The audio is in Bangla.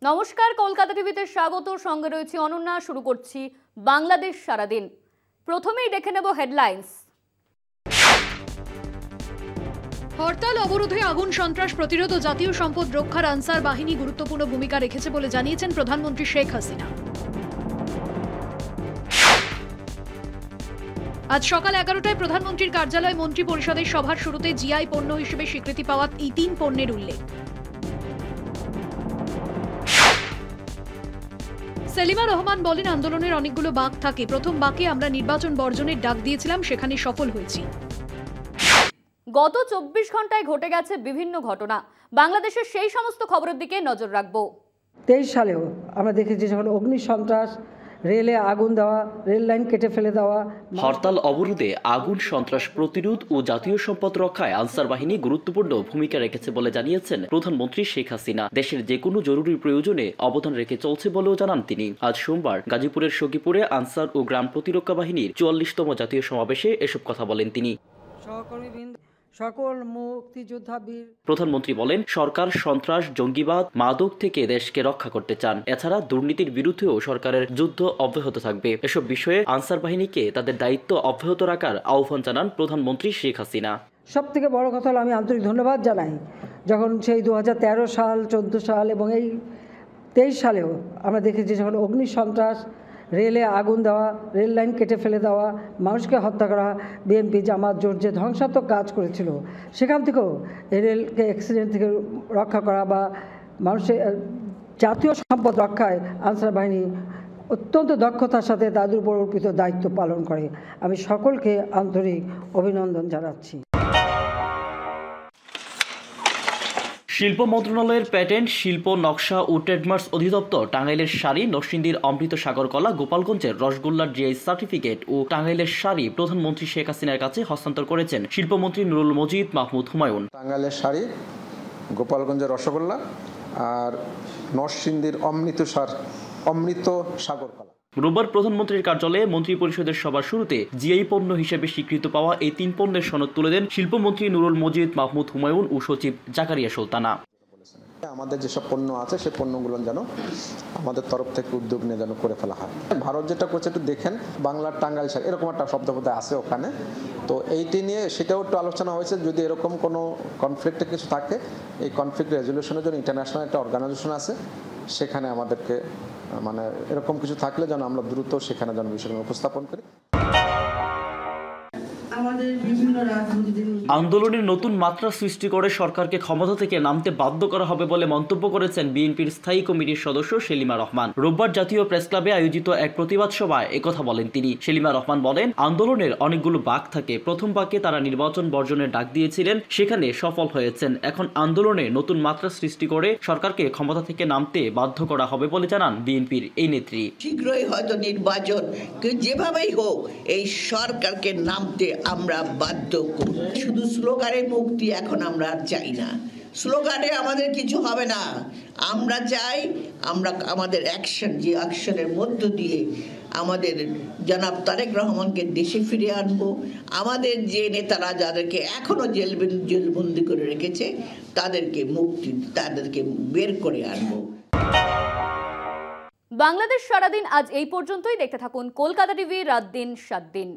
নমস্কার, কলকাতা টিভিতে স্বাগত। সঙ্গে রয়েছে অনন্যা। শুরু করছি বাংলাদেশ সারাদিন। প্রথমেই দেখে নেব হেডলাইন্স। হরতাল অবরোধে আগুন সন্ত্রাস প্রতিরোধ ও জাতীয় সম্পদ রক্ষার আনসার বাহিনী গুরুত্বপূর্ণ ভূমিকা রেখেছে বলে জানিয়েছেন প্রধানমন্ত্রী শেখ হাসিনা। আজ সকাল 11টায় প্রধানমন্ত্রীর কার্যালয় মন্ত্রী পরিষদের সভার শুরুতে জিআই পণ্য হিসেবে স্বীকৃতি পাওয়া এই 3 পণ্যের উল্লেখ। সেলিমা রহমান বলেন, আন্দোলনের অনেকগুলো বাঁক থাকে। প্রথম বাঁকে আমরা নির্বাচন বর্জনের ডাক দিয়েছিলাম, সেখানে সফল হয়েছি। গত 24 ঘন্টায় ঘটে গেছে বিভিন্ন ঘটনা। বাংলাদেশের সেই সমস্ত খবরের দিকে নজর রাখবো। 23 সালেও আমরা দেখেছি যখন অগ্নি সন্ত্রাস, রেলে আগুন দেওয়া, রেল লাইন কেটে ফেলে দেওয়া। হরতাল অবরোধে আগুন সন্ত্রাস প্রতিরোধ ও জাতীয় সম্পদ রক্ষায় আনসার বাহিনী গুরুত্বপূর্ণ ভূমিকা রেখেছে বলে জানিয়েছেন প্রধানমন্ত্রী শেখ হাসিনা। দেশের যে কোনো জরুরি প্রয়োজনে অবদান রেখে চলছে বলেও জানান তিনি। আজ সোমবার গাজীপুরের সখীপুরে আনসার ও গ্রাম প্রতিরক্ষা বাহিনীর 44তম জাতীয় সমাবেশে এসব কথা বলেন তিনি। সকল মুক্তিযোদ্ধা বীর। প্রধানমন্ত্রী বলেন, সরকার সন্ত্রাস, জঙ্গিবাদ, মাদক থেকে দেশকে রক্ষা করতে চান। এছাড়া দুর্নীতির বিরুদ্ধেও সরকারের যুদ্ধ অব্যাহত থাকবে। এসব বিষয়ে আনসার বাহিনীকে তাদের দায়িত্ব অব্যাহত রাখার আহ্বান জানান প্রধানমন্ত্রী শেখ হাসিনা। সব থেকে বড় কথা হলো, আমি আন্তরিক ধন্যবাদ জানাই যখন সেই 2013 সাল, 14 সাল এবং এই 23 সালেও আমরা দেখেছি যখন অগ্নি সন্ত্রাস, রেলে আগুন দেওয়া, রেল লাইন কেটে ফেলে দেওয়া, মানুষকে হত্যা করা, বিএনপি জামাত জোট যে ধ্বংসাত্মক কাজ করেছিল, সেখান থেকেও এই রেলকে অ্যাক্সিডেন্ট থেকে রক্ষা করা বা মানুষের জাতীয় সম্পদ রক্ষায় আনসার বাহিনী অত্যন্ত দক্ষতার সাথে তাদের উপর অর্পিত দায়িত্ব পালন করে। আমি সকলকে আন্তরিক অভিনন্দন জানাচ্ছি। শিল্প মন্ত্রণালয়ের প্যাটেন্ট, শিল্প, নকশা ও ট্রেডমার্কস অধিদপ্তর টাঙ্গাইলের শাড়ি, নরসিংদীর অমৃত সাগর কলা, গোপালগঞ্জের রসগোল্লার জিআই সার্টিফিকেট ও টাঙ্গাইলের শাড়ি প্রধানমন্ত্রী শেখ হাসিনার কাছে হস্তান্তর করেছেন শিল্পমন্ত্রী নুরুল মজিদ মাহমুদ হুমায়ুন। টাঙ্গাইলের শাড়ি, গোপালগঞ্জের রসগোল্লা আর নরসিংদীর অমৃত সাগর কলা। রোববার প্রধানমন্ত্রীর কার্যালয়ে মন্ত্রী পরিষদের সভার শুরুতে জিআই পণ্য হিসেবে স্বীকৃত পাওয়া এই 3 পণ্যের সনদ তুলে দেন শিল্পমন্ত্রী নুরুল মজিদ মাহমুদ হুমায়ুন ও সচিব জাকারিয়া সুলতানা। আমাদের যেসব পণ্য আছে সেই পণ্যগুলো যেন আমাদের তরফ থেকে উদ্যোগ নিয়ে যেন করে ফেলা হয়। ভারত যেটা করছে একটু দেখেন, বাংলার টাঙ্গাইল শাড়ি এরকম একটা শব্দ বোধহয় আছে ওখানে, তো এইটি নিয়ে সেটাও একটু আলোচনা হয়েছে। যদি এরকম কোনো কনফ্লিক্টের কিছু থাকে, এই কনফ্লিক্ট রেজলিউশনের জন্য ইন্টারন্যাশনাল একটা অর্গানাইজেশন আছে, সেখানে আমাদেরকে মানে এরকম কিছু থাকলে যেন আমরা দ্রুত সেখানে যেন বিষয়গুলো উপস্থাপন করি। আন্দোলনের নতুন মাত্রা সৃষ্টি করে সরকারকে ক্ষমতা থেকে নামতে বাধ্য করা হবে বলে মন্তব্য করেছেন বিএনপির স্থায়ী কমিটির সদস্য সেলিমা রহমান। রোববার জাতীয় প্রেস ক্লাবে আয়োজিত এক প্রতিবাদ সভায় একথা বলেন তিনি। সেলিমা রহমান বলেন, আন্দোলনের অনেকগুলো বাঁক থাকে। প্রথম বাঁকে তারা নির্বাচন বর্জনের ডাক দিয়েছিলেন, সেখানে সফল হয়েছেন। এখন আন্দোলনে নতুন মাত্রা সৃষ্টি করে সরকারকে ক্ষমতা থেকে নামতে বাধ্য করা হবে বলে জানান বিএনপির এই নেত্রী। শীঘ্রই হয়তো নির্বাচন, যেভাবেই হোক এই সরকারকে নামতে আমরা বাধ্য করব। শুধু স্লোগানে মুক্তি এখন আমরা আর চাই না। স্লোগানে আমাদের কিছু হবে না। আমরা চাই আমরা আমাদের অ্যাকশন, যে অ্যাকশনের মধ্য দিয়ে আমাদের জনাব তারেক রহমানকে দেশে ফিরে আনবো। আমাদের যে নেতারা যাদেরকে এখনো জেলবন্দি করে রেখেছে তাদেরকে বের করে আনবো। বাংলাদেশ সারাদিন আজ এই পর্যন্তই। দেখতে থাকুন কলকাতা টিভি, রাত দিন 7 দিন।